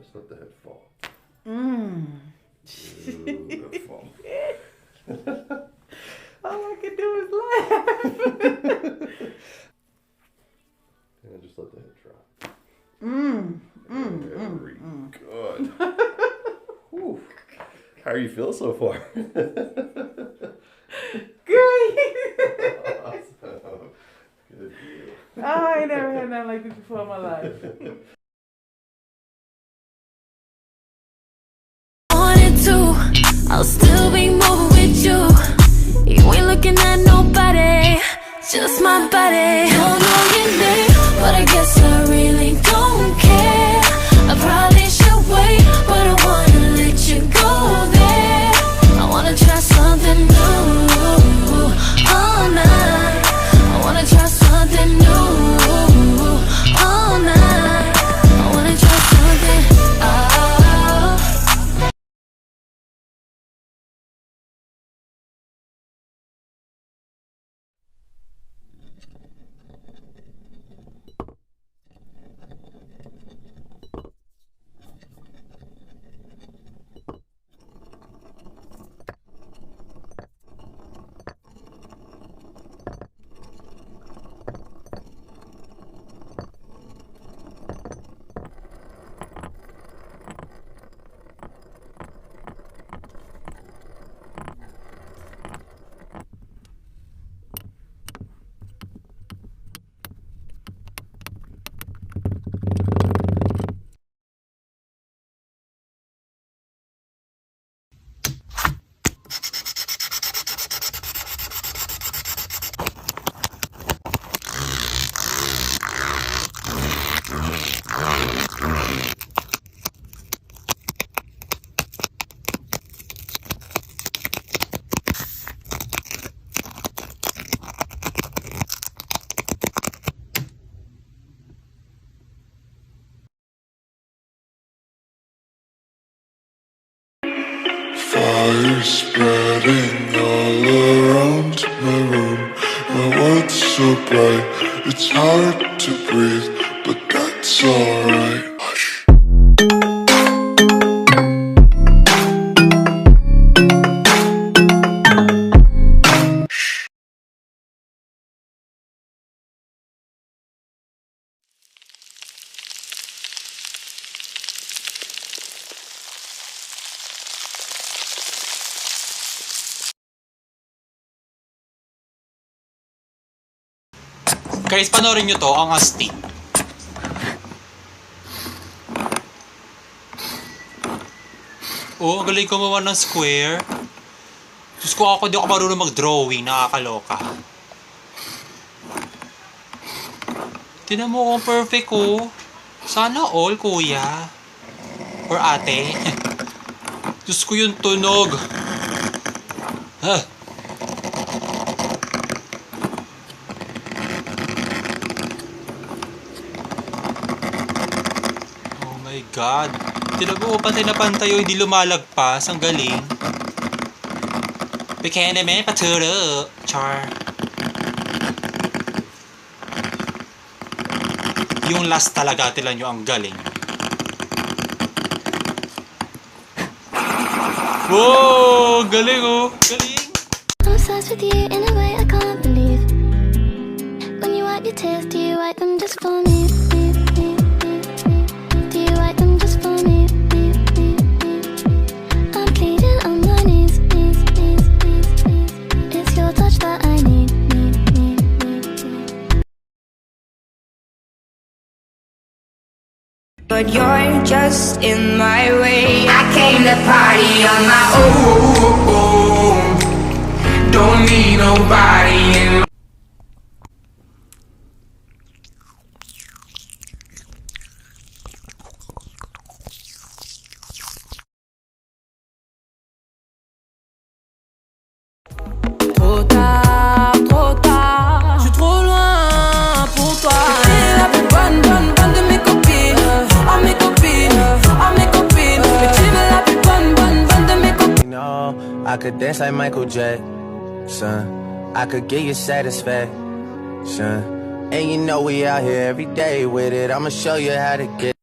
Just let the head fall. Beautiful. All I can do is laugh. And just let the head drop. Very good. Whew. How are you feel so far? Great. Awesome. Good deal. Oh, I ain't never had nothing like this before in my life. I'll still be moving with you. You ain't looking at nobody, just my body. Don't know your name, but I guess I really don't care. I probably should wait, but I wanna let you go there. I wanna try something new all night. I wanna try something new all night. I wanna try something. Fire spreading all around my room. My world's so bright, it's hard to breathe, but that's alright. Hush. Guys, panoorin nyo to, ang astig. Oh, ang galing gumawa ng square. Diyos ko, ako di ako marunong mag-drawing, nakakaloka. Tignan mo kung perfect ko. Sana all, kuya. Or ate. Diyos ko yung tunog. Ah. My God. Tinabuo pantay na pantay yung hindi lumalagpas. Ang galing. Bikini me paturo. Char. Yung last talaga tila nyo ang galing. Wow! Galing oh! Galing! I'm obsessed with you in a way I can't believe. When you wipe your tears, do you wipe them just for me? But you're just in my way. I came to party on my own. Don't need nobody in. Trop tard, trop tard. Je suis trop loin pour toi. T'es la plus bonne de mes copines. Oh mes copines, oh mes copines. Mais tu es la plus bonne de mes copines. You know, I could dance like Michael Jackson. I could give you satisfaction. And you know we out here every day with it. I'ma show you how to get.